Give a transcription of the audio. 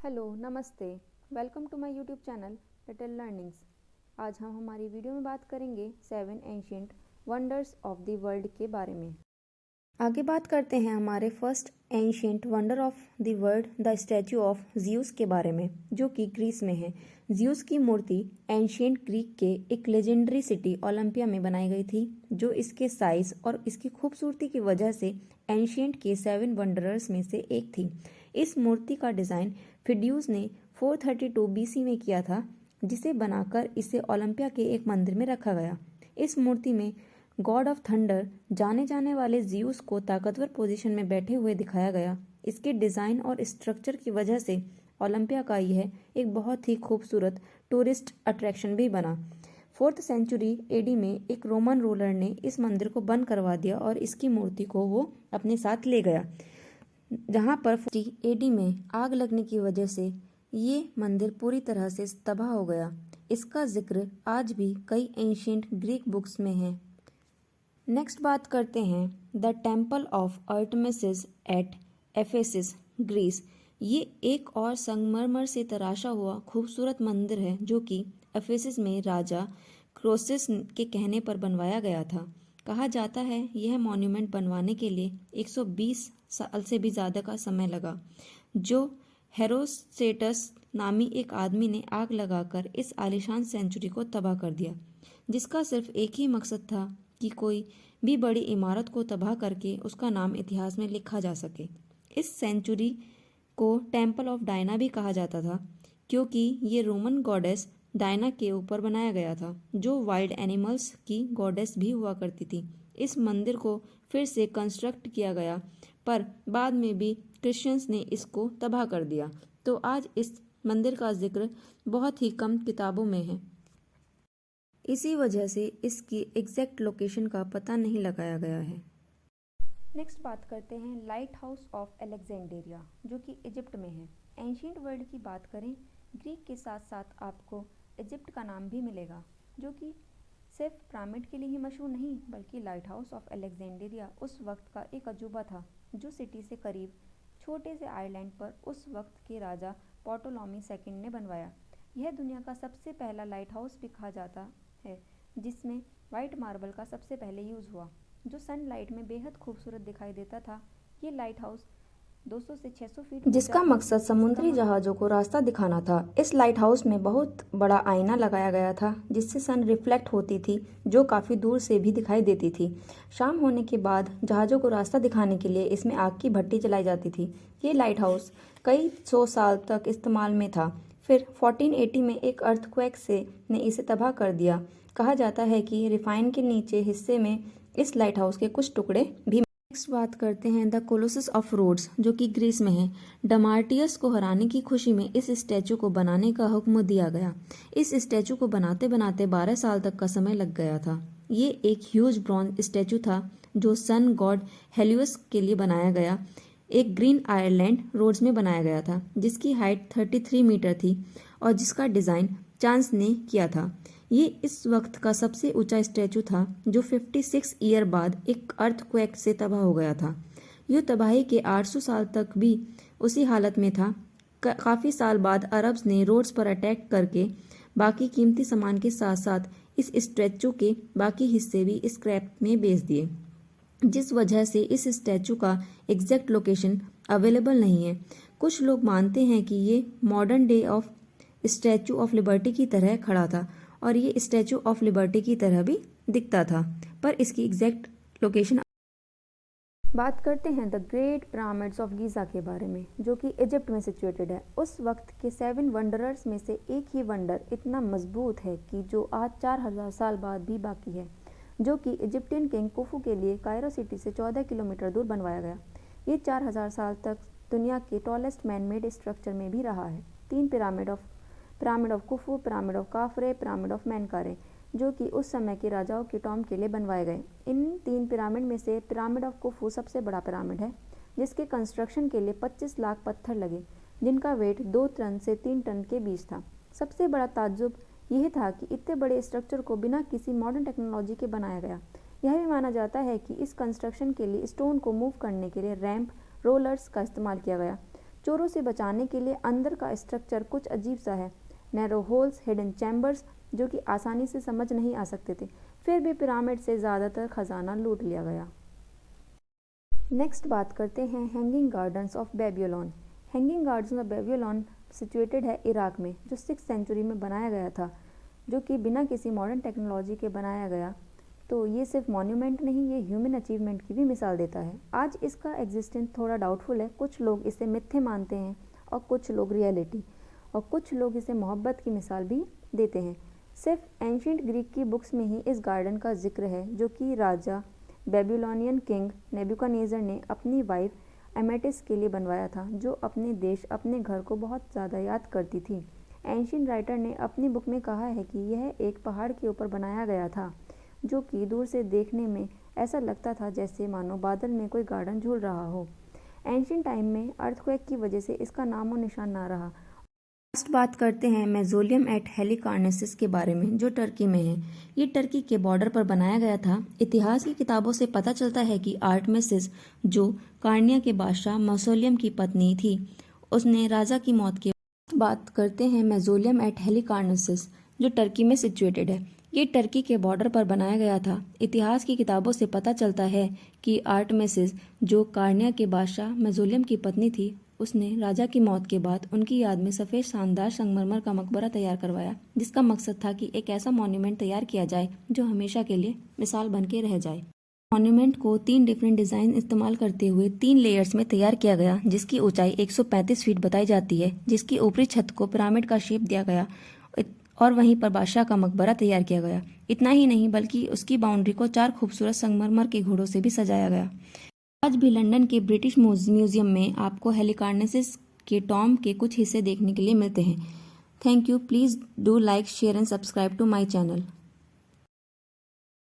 Hello नमस्ते। Welcome to my YouTube channel little learnings. आज हम हमारी वीडियो में बात करेंगे 7 ancient wonders of the world के बारे में। आगे बात करते हैं हमारे first ancient wonder of the world the statue of Zeus के बारे में, जो कि ग्रीस में है। ज़्यूस की मूर्ति एंशिएंट ग्रीक के एक लेजेंडरी सिटी ओलंपिया में बनाई गई थी, जो इसके साइज और इसकी खूबसूरती की वजह से एंशिएंट के 7 वंडरर्स में से एक थी। इस मूर्ति का डिज़ाइन फिडियूस ने 432 BC में किया था, जिसे बनाकर इसे ओलंपिया के एक मंदिर में रखा गया। इस मूर्ति में गॉड ऑफ थंडर जाने जाने वाले ज़्यूस को ताकतवर पोजीशन में बैठे हुए दिखाया गया। इसके डिज़ाइन और स्ट्रक्चर की वजह से ओलंपिया का यह एक बहुत ही खूबसूरत टूरिस्ट अट्रैक्शन भी बना। 4th सेंचुरी AD में एक रोमन रूलर ने इस मंदिर को बंद करवा दिया और इसकी मूर्ति को वो अपने साथ ले गया, जहाँ पर 40 AD में आग लगने की वजह से ये मंदिर पूरी तरह से तबाह हो गया। इसका जिक्र आज भी कई एंशिएंट ग्रीक बुक्स में है। नेक्स्ट बात करते हैं the temple of Artemis at Ephesus, Greece. ये एक और संगमरमर से तराशा हुआ खूबसूरत मंदिर है, जो कि एफेसिस में राजा क्रोसिस के कहने पर बनवाया गया था। कहा जाता है यह मॉन्यूमेंट बनवाने के लिए 120 साल से भी ज़्यादा का समय लगा, जो हेरोस्ट्रेटस नामी एक आदमी ने आग लगाकर इस आलीशान सेंचुरी को तबाह कर दिया, जिसका सिर्फ एक ही मकसद था कि कोई भी बड़ी इमारत को तबाह करके उसका नाम इतिहास में लिखा जा सके। इस सेंचुरी को टेम्पल ऑफ डायना भी कहा जाता था, क्योंकि ये रोमन गॉडेस डायना के ऊपर बनाया गया था, जो वाइल्ड एनिमल्स की गॉडेस भी हुआ करती थी। इस मंदिर को फिर से कंस्ट्रक्ट किया गया, पर बाद में भी क्रिश्चियंस ने इसको तबाह कर दिया, तो आज इस मंदिर का जिक्र बहुत ही कम किताबों में है। इसी वजह से इसकी एग्जैक्ट लोकेशन का पता नहीं लगाया गया है। नेक्स्ट बात करते हैं लाइट हाउस ऑफ अलेक्जेंड्रिया, जो कि इजिप्ट में है। एंशिएंट वर्ल्ड की बात करें, ग्रीक के साथ साथ आपको इजिप्ट का नाम भी मिलेगा, जो कि सिर्फ पिरामिड के लिए ही मशहूर नहीं, बल्कि लाइट हाउस ऑफ अलेक्जेंड्रिया उस वक्त का एक अजूबा था, जो सिटी से करीब छोटे से आइलैंड पर उस वक्त के राजा पोटोलॉमी II ने बनवाया। यह दुनिया का सबसे पहला लाइट हाउस भी कहा जाता है, जिसमें वाइट मार्बल का सबसे पहले यूज़ हुआ, जो सनलाइट में बेहद खूबसूरत दिखाई देता था। ये लाइट हाउस 200 से 600 फीट, जिसका मकसद समुद्री जहाज़ों को रास्ता दिखाना था। इस लाइट हाउस में बहुत बड़ा आईना लगाया गया था, जिससे सन रिफ्लेक्ट होती थी, जो काफ़ी दूर से भी दिखाई देती थी। शाम होने के बाद जहाज़ों को रास्ता दिखाने के लिए इसमें आग की भट्टी जलाई जाती थी। ये लाइट हाउस कई 100 साल तक इस्तेमाल में था। फिर 1480 में एक अर्थक्वेक ने इसे तबाह कर दिया। कहा जाता है कि रिफाइन के नीचे हिस्से में इस लाइट हाउस के कुछ टुकड़े भी। नेक्स्ट बात करते हैं द कोलोसस ऑफ रोड्स, जो कि ग्रीस में है। डमार्टियस को हराने की खुशी में इस स्टैचू को बनाने का हुक्म दिया गया। इस स्टैचू को बनाते बनाते 12 साल तक का समय लग गया था। ये एक ह्यूज ब्रॉन्ज स्टैचू था, जो सन गॉड हेलियोस के लिए बनाया गया एक ग्रीन आयरलैंड रोड्स में बनाया गया था, जिसकी हाइट 33 मीटर थी और जिसका डिज़ाइन चांस ने किया था। ये इस वक्त का सबसे ऊंचा स्टैचू था, जो 56 ईयर बाद एक अर्थक्वेक से तबाह हो गया था। यह तबाही के 800 साल तक भी उसी हालत में था। काफ़ी साल बाद अरब्स ने रोड्स पर अटैक करके बाकी कीमती सामान के साथ साथ इस स्टैचू के बाकी हिस्से भी स्क्रैप में बेच दिए, जिस वजह से इस स्टैचू का एग्जैक्ट लोकेशन अवेलेबल नहीं है। कुछ लोग मानते हैं कि ये modern day of statute of liberty की तरह खड़ा था, और ये स्टैचू ऑफ लिबर्टी की तरह भी दिखता था, पर इसकी एग्जैक्ट लोकेशन। बात करते हैं the great pyramids of Giza के बारे में, जो कि इजिप्ट में सिचुएटेड है। उस वक्त के 7 वंडरर्स में से एक ही वंडर इतना मजबूत है कि जो आज 4000 साल बाद भी बाकी है, जो कि इजिप्टियन किंग कुफू के लिए कायरो सिटी से 14 किलोमीटर दूर बनवाया गया। ये 4000 साल तक दुनिया के टॉलेस्ट मैन मेड स्ट्रक्चर में भी रहा है। 3 pyramid of Khufu, pyramid of Khafre, pyramid of Menkaure, जो कि उस समय के राजाओं के टॉम के लिए बनवाए गए। इन 3 पिरामिड में से पिरामिड ऑफ कुफू सबसे बड़ा पिरामिड है, जिसके कंस्ट्रक्शन के लिए 25 लाख पत्थर लगे, जिनका वेट 2 टन से 3 टन के बीच था। सबसे बड़ा ताज्जुब यह था कि इतने बड़े स्ट्रक्चर को बिना किसी मॉडर्न टेक्नोलॉजी के बनाया गया। यह भी माना जाता है कि इस कंस्ट्रक्शन के लिए स्टोन को मूव करने के लिए रैंप रोलर्स का इस्तेमाल किया गया, चोरों से बचाने के लिए अंदर का स्ट्रक्चर कुछ अजीब सा है, नैरो होल्स, हिडन चैम्बर्स जो कि आसानी से समझ नहीं आ सकते थे। फिर भी पिरामिड से ज़्यादातर खजाना लूट लिया गया। नेक्स्ट बात करते हैं hanging gardens of Babylon. Hanging gardens of Babylon situated है इराक में, जो 6th सेंचुरी में बनाया गया था, जो कि बिना किसी मॉडर्न टेक्नोलॉजी के बनाया गया। तो ये सिर्फ मॉन्यूमेंट नहीं, ये ह्यूमन अचीवमेंट की भी मिसाल देता है। आज इसका एग्जिस्टेंस थोड़ा डाउटफुल है, कुछ लोग इसे मिथ्य मानते हैं और कुछ लोग रियलिटी, और कुछ लोग इसे मोहब्बत की मिसाल भी देते हैं। सिर्फ एंशिएंट ग्रीक की बुक्स में ही इस गार्डन का जिक्र है, जो कि राजा बेबीलोनियन किंग नेबुकदनेस्सर ने अपनी वाइफ एमेटिस के लिए बनवाया था, जो अपने देश, अपने घर को बहुत ज़्यादा याद करती थी। एंशिएंट राइटर ने अपनी बुक में कहा है कि यह एक पहाड़ के ऊपर बनाया गया था, जो कि दूर से देखने में ऐसा लगता था जैसे मानो बादल में कोई गार्डन झूल रहा हो। एंशिएंट टाइम में अर्थक्वेक की वजह से इसका नामो निशान ना रहा। लास्ट बात करते हैं मेज़ोलियम एट हेलिकार्नेसिस के बारे में, जो टर्की में है। ये टर्की के बॉर्डर पर बनाया गया था। इतिहास की किताबों से पता चलता है कि आर्टेमिस, जो कार्निया के बादशाह मौसोलियम की पत्नी थी, उसने राजा की मौत के बात करते हैं मेज़ोलियम एट हेलिकार्नेसिस, जो टर्की में सिचुएटेड है। ये टर्की के बॉर्डर पर बनाया गया था। इतिहास की किताबों से पता चलता है कि आर्टेमिस, जो कार्निया के बादशाह मेज़ोलियम की पत्नी थी, उसने राजा की मौत के बाद उनकी याद में सफ़ेद शानदार संगमरमर का मकबरा तैयार करवाया, जिसका मकसद था कि एक ऐसा मॉन्यूमेंट तैयार किया जाए जो हमेशा के लिए मिसाल बन के रह जाए। मॉन्यूमेंट को 3 डिफरेंट डिज़ाइन इस्तेमाल करते हुए 3 लेयर्स में तैयार किया गया, जिसकी ऊंचाई 135 फीट बताई जाती है, जिसकी ऊपरी छत को पिरामिड का शेप दिया गया और वहीं पर बादशाह का मकबरा तैयार किया गया। इतना ही नहीं, बल्कि उसकी बाउंड्री को 4 खूबसूरत संगमरमर के घोड़ों से भी सजाया गया। आज भी लंदन के ब्रिटिश म्यूजियम में आपको हेलिकार्नेसिस के टॉम के कुछ हिस्से देखने के लिए मिलते हैं। Thank you. Please do like, share and subscribe to my channel.